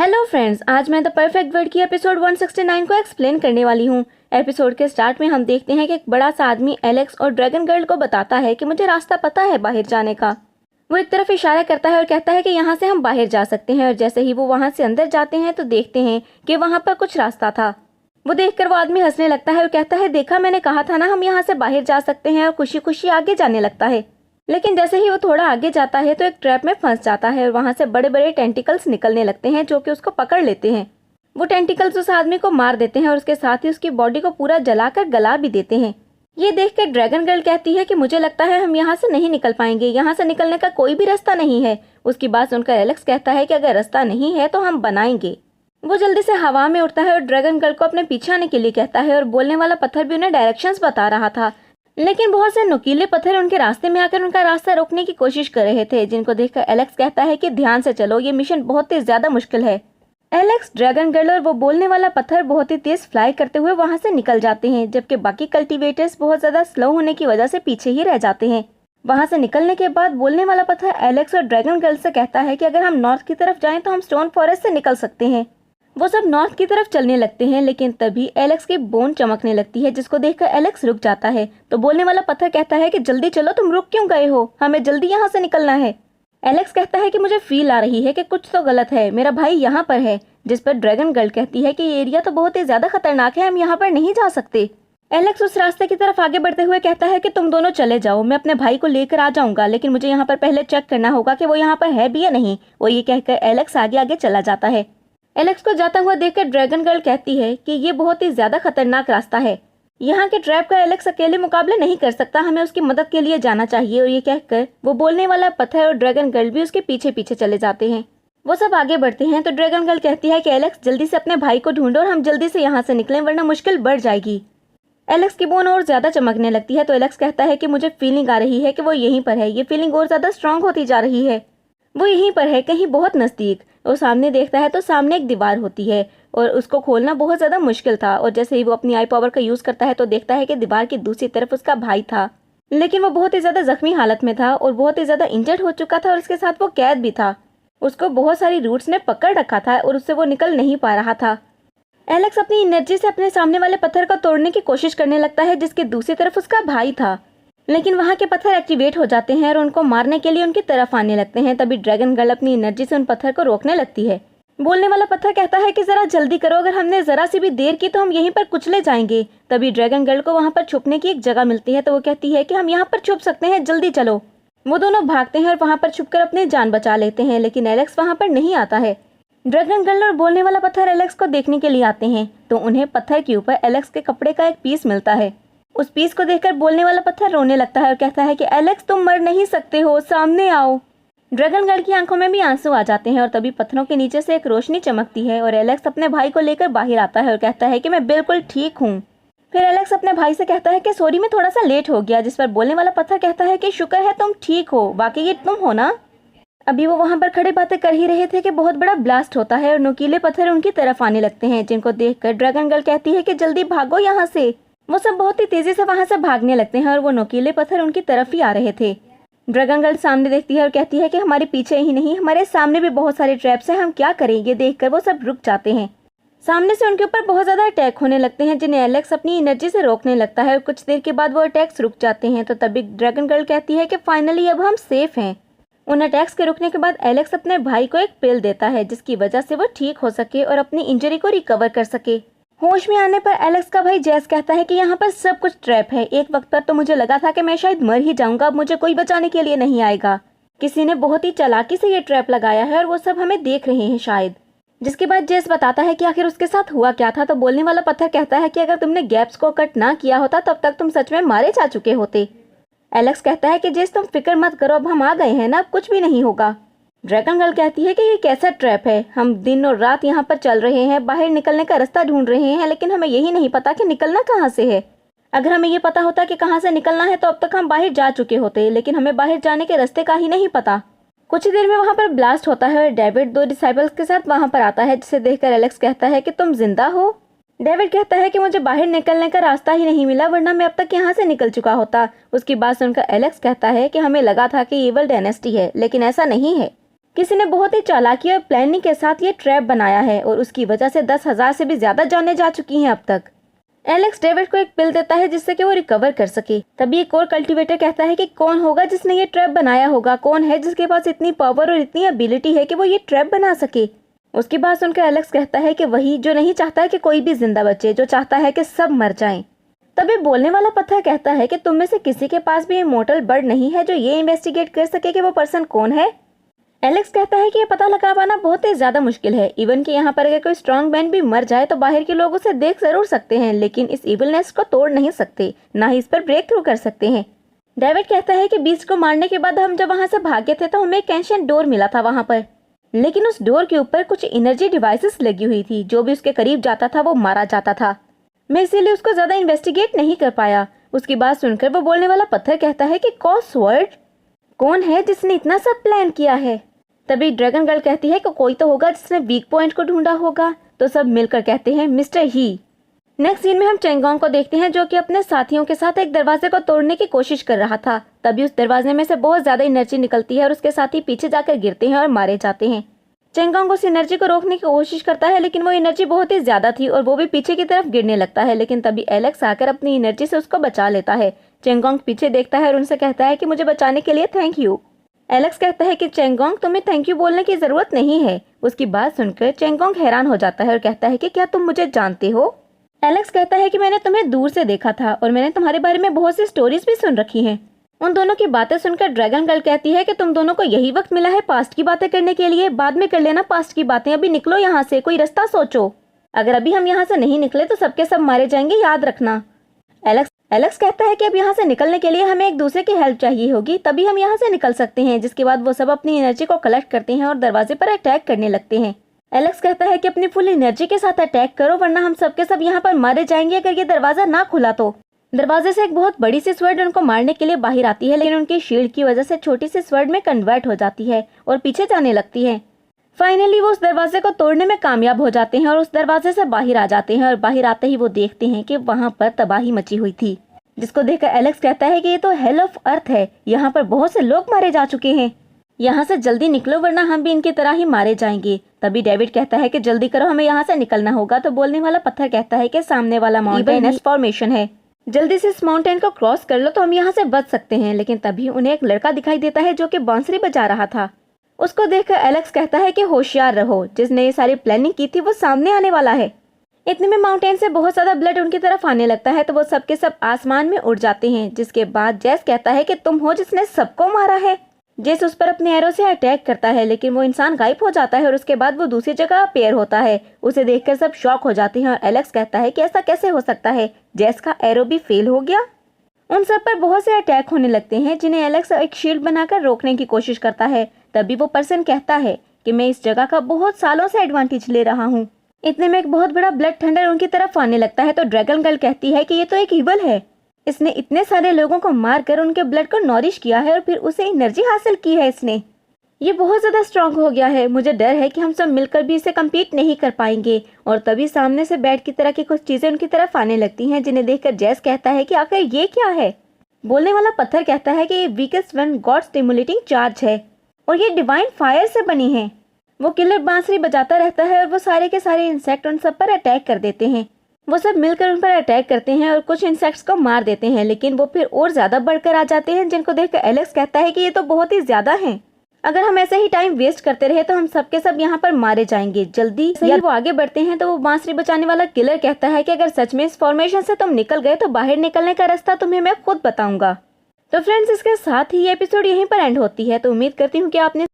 Hello friends, आज मैं the perfect world की एपिसोड 169 को एक्सप्लेन करने वाली हूँ। एपिसोड के स्टार्ट में हम देखते हैं कि एक बड़ा सा आदमी एलेक्स और ड्रैगन गर्ल को बताता है कि मुझे रास्ता पता है बाहर जाने का। वो एक तरफ इशारा करता है और कहता है कि यहाँ से हम बाहर जा सकते हैं। और जैसे ही वो वहाँ से अंदर जाते हैं तो देखते हैं कि वहाँ पर कुछ रास्ता था। वो देखकर वो आदमी हंसने लगता है और कहता है, देखा मैंने कहा था ना, हम यहाँ से बाहर जा सकते हैं। और खुशी खुशी आगे जाने लगता है। लेकिन जैसे ही वो थोड़ा आगे जाता है तो एक ट्रैप में फंस जाता है और वहां से बड़े बड़े टेंटिकल्स निकलने लगते हैं जो कि उसको पकड़ लेते हैं। वो टेंटिकल्स उस आदमी को मार देते हैं और उसके साथ ही उसकी बॉडी को पूरा जलाकर गला भी देते हैं। ये देखकर ड्रैगन गर्ल कहती है कि मुझे लगता है हम यहाँ से नहीं निकल पाएंगे, यहाँ से निकलने का कोई भी रास्ता नहीं है। उसकी बात सुनकर एलेक्स कहता है कि अगर रास्ता नहीं है तो हम बनाएंगे। वो जल्दी से हवा में उड़ता है और ड्रैगन गर्ल को अपने पीछे आने के लिए कहता है और बोलने वाला पत्थर भी उन्हें डायरेक्शंस बता रहा था। लेकिन बहुत से नुकीले पत्थर उनके रास्ते में आकर उनका रास्ता रोकने की कोशिश कर रहे थे, जिनको देखकर एलेक्स कहता है कि ध्यान से चलो, ये मिशन बहुत ही ज्यादा मुश्किल है। एलेक्स, ड्रैगन गर्ल और वो बोलने वाला पत्थर बहुत ही तेज फ्लाई करते हुए वहां से निकल जाते हैं, जबकि बाकी कल्टीवेटर्स बहुत ज्यादा स्लो होने की वजह से पीछे ही रह जाते हैं। वहां से निकलने के बाद बोलने वाला पत्थर एलेक्स और ड्रैगन गर्ल से कहता है कि अगर हम नॉर्थ की तरफ जाएं तो हम स्टोन फॉरेस्ट से निकल सकते हैं। वो सब नॉर्थ की तरफ चलने लगते हैं, लेकिन तभी एलेक्स की बोन चमकने लगती है, जिसको देखकर एलेक्स रुक जाता है। तो बोलने वाला पत्थर कहता है कि जल्दी चलो, तुम रुक क्यों गए हो, हमें जल्दी यहाँ से निकलना है। एलेक्स कहता है कि मुझे फील आ रही है कि कुछ तो गलत है, मेरा भाई यहाँ पर है। जिस पर ड्रैगन गर्ल कहती है कि ये एरिया तो बहुत ही ज्यादा खतरनाक है, हम यहाँ पर नहीं जा सकते। एलेक्स उस रास्ते की तरफ आगे बढ़ते हुए कहता है कि तुम दोनों चले जाओ, मैं अपने भाई को लेकर आ जाऊंगा, लेकिन मुझे यहाँ पर पहले चेक करना होगा कि वो यहाँ पर है भी या नहीं। वो ये कहकर एलेक्स आगे आगे चला जाता है। एलेक्स को जाता हुआ देखकर ड्रैगन गर्ल कहती है कि ये बहुत ही ज्यादा खतरनाक रास्ता है, यहाँ के ट्रैप का एलेक्स अकेले मुकाबले नहीं कर सकता, हमें उसकी मदद के लिए जाना चाहिए। और ये कहकर वो बोलने वाला पत्थर और ड्रैगन गर्ल भी उसके पीछे पीछे चले जाते हैं। वो सब आगे बढ़ते हैं तो ड्रैगन गर्ल कहती है कि एलेक्स, जल्दी से अपने भाई को ढूंढो और हम जल्दी से यहाँ से निकलें, वरना मुश्किल बढ़ जाएगी। एलेक्स की बोन और ज्यादा चमकने लगती है तो एलेक्स कहता है कि मुझे फीलिंग आ रही है कि वो यहीं पर है। ये फीलिंग और ज्यादा स्ट्रांग होती जा रही है, वो यहीं पर है, कहीं बहुत नजदीक। वो सामने देखता है तो सामने एक दीवार होती है और उसको खोलना बहुत ज्यादा मुश्किल था। और जैसे ही वो अपनी आई पावर का यूज करता है तो देखता है कि दीवार की दूसरी तरफ उसका भाई था, लेकिन वो बहुत ही ज्यादा जख्मी हालत में था और बहुत ही ज्यादा इंजर्ड हो चुका था और इसके साथ वो कैद भी था। उसको बहुत सारी रूट्स ने पकड़ रखा था और उससे वो निकल नहीं पा रहा था। एलेक्स अपनी एनर्जी से अपने सामने वाले पत्थर को तोड़ने की कोशिश करने लगता है, जिसकी दूसरी तरफ उसका भाई था। लेकिन वहाँ के पत्थर एक्टिवेट हो जाते हैं और उनको मारने के लिए उनकी तरफ आने लगते हैं। तभी ड्रैगन गर्ल अपनी एनर्जी से उन पत्थर को रोकने लगती है। बोलने वाला पत्थर कहता है कि जरा जल्दी करो, अगर हमने जरा सी भी देर की तो हम यहीं पर कुचले जाएंगे। तभी ड्रैगन गर्ल को वहाँ पर छुपने की एक जगह मिलती है तो वो कहती है कि हम यहाँ पर छुप सकते हैं, जल्दी चलो। वो दोनों भागते हैं और वहाँ पर छुपकर अपनी जान बचा लेते हैं, लेकिन एलेक्स वहाँ पर नहीं आता है। ड्रैगन गर्ल और बोलने वाला पत्थर एलेक्स को देखने के लिए आते हैं तो उन्हें पत्थर के ऊपर एलेक्स के कपड़े का एक पीस मिलता है। उस पीस को देखकर बोलने वाला पत्थर रोने लगता है और कहता है कि एलेक्स, तुम मर नहीं सकते हो, सामने आओ। ड्रैगन गर्ल की आंखों में भी आंसू आ जाते हैं और तभी पत्थरों के नीचे से एक रोशनी चमकती है और एलेक्स अपने भाई को लेकर बाहर आता है और कहता है कि मैं बिल्कुल ठीक हूँ। फिर एलेक्स अपने भाई से कहता है कि सॉरी, मैं थोड़ा सा लेट हो गया। जिस पर बोलने वाला पत्थर कहता है कि शुक्र है तुम ठीक हो, बाकी ये तुम हो ना। अभी वो वहाँ पर खड़े बातें कर ही रहे थे कि बहुत बड़ा ब्लास्ट होता है और नुकीले पत्थर उनकी तरफ आने लगते हैं, जिनको देखकर ड्रैगन गर्ल कहती है कि जल्दी भागो यहाँ से। वो सब बहुत ही तेजी से वहां से भागने लगते हैं और वो नुकीले पत्थर उनकी तरफ ही आ रहे थे। ड्रैगन गर्ल सामने देखती है और कहती है कि हमारे पीछे ही नहीं, हमारे सामने भी बहुत सारे ट्रैप्स हैं, हम क्या करें। ये देखकर वो सब रुक जाते हैं। सामने से उनके ऊपर बहुत ज्यादा अटैक होने लगते हैं, जिन्हें एलेक्स अपनी एनर्जी से रोकने लगता है और कुछ देर के बाद वो अटैक्स रुक जाते हैं। तो तभी ड्रैगन गर्ल कहती है कि फाइनली अब हम सेफ हैं। उन अटैक्स के रुकने के बाद एलेक्स अपने भाई को एक पिल देता है, जिसकी वजह से वो ठीक हो सके और अपनी इंजरी को रिकवर कर सके। होश में आने पर एलेक्स का भाई जैस कहता है कि यहाँ पर सब कुछ ट्रैप है। एक वक्त पर तो मुझे लगा था कि मैं शायद मर ही जाऊंगा, अब मुझे कोई बचाने के लिए नहीं आएगा। किसी ने बहुत ही चालाकी से ये ट्रैप लगाया है और वो सब हमें देख रहे हैं शायद। जिसके बाद जेस बताता है कि आखिर उसके साथ हुआ क्या था। तो बोलने वाला पत्थर कहता है कि अगर तुमने गैप्स को कट ना किया होता तब तक तुम सच में मारे जा चुके होते। एलेक्स कहता है कि जेस, तुम फिक्र मत करो, अब हम आ गए हैं ना, अब कुछ भी नहीं होगा। ड्रैगन गर्ल कहती है कि ये कैसा ट्रैप है, हम दिन और रात यहाँ पर चल रहे हैं, बाहर निकलने का रास्ता ढूंढ रहे हैं, लेकिन हमें यही नहीं पता कि निकलना कहाँ से है। अगर हमें ये पता होता कि कहाँ से निकलना है तो अब तक हम बाहर जा चुके होते, लेकिन हमें बाहर जाने के रास्ते का ही नहीं पता। कुछ देर में वहाँ पर ब्लास्ट होता है और डेविड दो डिसाइपल्स के साथ वहाँ पर आता है, जिसे देखकर एलेक्स कहता है कि तुम जिंदा हो। डेविड कहता है कि मुझे बाहर निकलने का रास्ता ही नहीं मिला, वरना मैं अब तक यहाँ से निकल चुका होता। उसकी बात सुनकर एलेक्स कहता है कि हमें लगा था कि इवल डायनेस्टी है, लेकिन ऐसा नहीं है। किसी ने बहुत ही चालाकी और प्लानिंग के साथ ये ट्रैप बनाया है और उसकी वजह से 10,000 से भी ज्यादा जानें जा चुकी हैं अब तक। एलेक्स डेविड को एक पिल देता है जिससे कि वो रिकवर कर सके। तभी एक और कल्टीवेटर कहता है कि कौन होगा जिसने ये ट्रैप बनाया होगा, कौन है जिसके पास इतनी पावर और इतनी एबिलिटी है कि वो ये ट्रैप बना सके। उसकी बात सुनकर एलेक्स कहता है कि वही जो नहीं चाहता है कि कोई भी जिंदा बचे, जो चाहता है कि सब मर जाएं। तभी बोलने वाला पत्थर कहता है कि तुम में से किसी के पास भी इमोर्टल बर्ड नहीं है जो ये इन्वेस्टिगेट कर सके कि वो पर्सन कौन है। एलेक्स कहता है कि ये पता लगा पाना बहुत ही ज्यादा मुश्किल है। इवन कि यहाँ पर अगर कोई स्ट्रॉन्ग मैन भी मर जाए तो बाहर के लोग उसे देख जरूर सकते हैं, लेकिन इस इविलनेस को तोड़ नहीं सकते, ना ही इस पर ब्रेक थ्रू कर सकते हैं। डेविड कहता है कि बीस्ट को मारने के बाद हम जब वहाँ से भागे थे तो हमें एक एंशिएंट डोर मिला था वहाँ पर, लेकिन उस डोर के ऊपर कुछ एनर्जी डिवाइसेस लगी हुई थी। जो भी उसके करीब जाता था वो मारा जाता था। मैं इसीलिए उसको ज्यादा इन्वेस्टिगेट नहीं कर पाया। उसकी बात सुनकर वो बोलने वाला पत्थर कहता है कि कॉस्वर्ड कौन है जिसने इतना सब प्लान किया है। तभी ड्रैगन गर्ल कहती है कि कोई तो होगा जिसने वीक पॉइंट को ढूंढा होगा। तो सब मिलकर कहते हैं मिस्टर ही। नेक्स्ट सीन में हम चेंगोंग को देखते हैं जो कि अपने साथियों के साथ एक दरवाजे को तोड़ने की कोशिश कर रहा था। तभी उस दरवाजे में से बहुत ज्यादा एनर्जी निकलती है और उसके साथी पीछे जाकर गिरते हैं और मारे जाते हैं। चेंगोंग उस एनर्जी को रोकने की कोशिश करता है, लेकिन वो एनर्जी बहुत ही ज्यादा थी और वो भी पीछे की तरफ गिरने लगता है। लेकिन तभी एलेक्स आकर अपनी एनर्जी से उसको बचा लेता है। चेंगोंग पीछे देखता है और उनसे कहता है कि मुझे बचाने के लिए थैंक यू। एलेक्स कहता है कि चेंगोंग तुम्हें थैंक यू बोलने की जरूरत नहीं है। उसकी बात सुनकर चेंगोंग हैरान हो जाता है और कहता है कि क्या तुम मुझे जानते हो। एलेक्स कहता है कि मैंने तुम्हें दूर से देखा था और मैंने तुम्हारे बारे में बहुत सी स्टोरीज भी सुन रखी हैं। उन दोनों की बातें सुनकर ड्रैगन गर्ल कहती है कि तुम दोनों को यही वक्त मिला है पास्ट की बातें करने के लिए, बाद में कर लेना पास्ट की बातें, अभी निकलो यहाँ से, कोई रास्ता सोचो। अगर अभी हम यहाँ से नहीं निकले तो सबके सब मारे जाएंगे, याद रखना। एलेक्स कहता है कि अब यहाँ से निकलने के लिए हमें एक दूसरे की हेल्प चाहिए होगी, तभी हम यहाँ से निकल सकते हैं। जिसके बाद वो सब अपनी एनर्जी को कलेक्ट करते हैं और दरवाजे पर अटैक करने लगते हैं। एलेक्स कहता है कि अपनी फुल एनर्जी के साथ अटैक करो वरना हम सबके सब यहाँ पर मारे जाएंगे अगर ये दरवाजा ना खुला तो। दरवाजे से एक बहुत बड़ी सी स्वर्ड उनको मारने के लिए बाहर आती है, लेकिन उनकी शील्ड की वजह से छोटी सी स्वर्ड में कन्वर्ट हो जाती है और पीछे जाने लगती है। फाइनली वो उस दरवाजे को तोड़ने में कामयाब हो जाते हैं और उस दरवाजे से बाहर आ जाते हैं और बाहर आते ही वो देखते हैं कि वहाँ पर तबाही मची हुई थी, जिसको देखकर एलेक्स कहता है कि ये तो हेल ऑफ अर्थ है, यहाँ पर बहुत से लोग मारे जा चुके हैं, यहाँ से जल्दी निकलो वरना हम भी इनकी तरह ही मारे जाएंगे। तभी डेविड कहता है कि जल्दी करो, हमें यहाँ से निकलना होगा। तो बोलने वाला पत्थर कहता है कि सामने वाला माउंटेन फॉर्मेशन है, जल्दी से इस माउंटेन को क्रॉस कर लो तो हम यहाँ से बच सकते हैं। लेकिन तभी उन्हें एक लड़का दिखाई देता है जो कि बांसुरी बजा रहा था। उसको देखकर एलेक्स कहता है कि होशियार रहो, जिसने ये सारी प्लानिंग की थी वो सामने आने वाला है। इतने में माउंटेन से बहुत ज्यादा ब्लड उनकी तरफ आने लगता है तो वो सबके सब आसमान में उड़ जाते हैं। जिसके बाद जेस कहता है कि तुम हो जिसने सबको मारा है। जेस उस पर अपने एरो से अटैक करता है, लेकिन वो इंसान गायब हो जाता है और उसके बाद वो दूसरी जगह अपेयर होता है। उसे देखकर सब शॉक हो जाते हैं और एलेक्स कहता है कि ऐसा कैसे हो सकता है, जेस का एरो भी फेल हो गया। उन सब पर बहुत से अटैक होने लगते हैं जिन्हें एलेक्स एक शील्ड बनाकर रोकने की कोशिश करता है। तभी वो पर्सन कहता है कि मैं इस जगह का बहुत सालों से एडवांटेज ले रहा हूँ। इतने में एक बहुत बड़ा ब्लड थंडर उनकी तरफ आने लगता है तो ड्रैगन गर्ल कहती है कि ये तो एक इवल है, इसने इतने सारे लोगों को मारकर उनके ब्लड को नॉरिश किया है और फिर उसे एनर्जी हासिल की है। इसने ये बहुत ज्यादा स्ट्रांग हो गया है, मुझे डर है कि हम सब मिलकर भी इसे कम्पीट नहीं कर पाएंगे। और तभी सामने से बैट की तरह की कुछ चीजें उनकी तरफ आने लगती हैं जिन्हें देखकर जेस कहता है कि आखिर ये क्या है। बोलने वाला पत्थर कहता है कि ये weakest one God stimulating charge है और ये डिवाइन फायर से बनी है। वो किलर बांसुरी बजाता रहता है और वो सारे के सारे इंसेक्ट उन सब पर अटैक कर देते हैं। वो सब मिलकर उन पर अटैक करते हैं और कुछ इंसेक्ट्स को मार देते हैं, लेकिन वो फिर और ज्यादा बढ़कर आ जाते हैं, जिनको देखकर एलेक्स कहता है कि ये तो बहुत ही ज्यादा हैं। अगर हम ऐसे ही टाइम वेस्ट करते रहे तो हम सबके सब यहाँ पर मारे जाएंगे। जल्दी से वो आगे बढ़ते हैं तो वो बांसुरी बजाने वाला किलर कहता है कि अगर सच में इस फॉर्मेशन से तुम निकल गए तो बाहर निकलने का रास्ता तुम्हें मैं खुद बताऊंगा। तो फ्रेंड्स, इसके साथ ही ये एपिसोड यहीं पर एंड होती है। तो उम्मीद करती हूँ कि आपने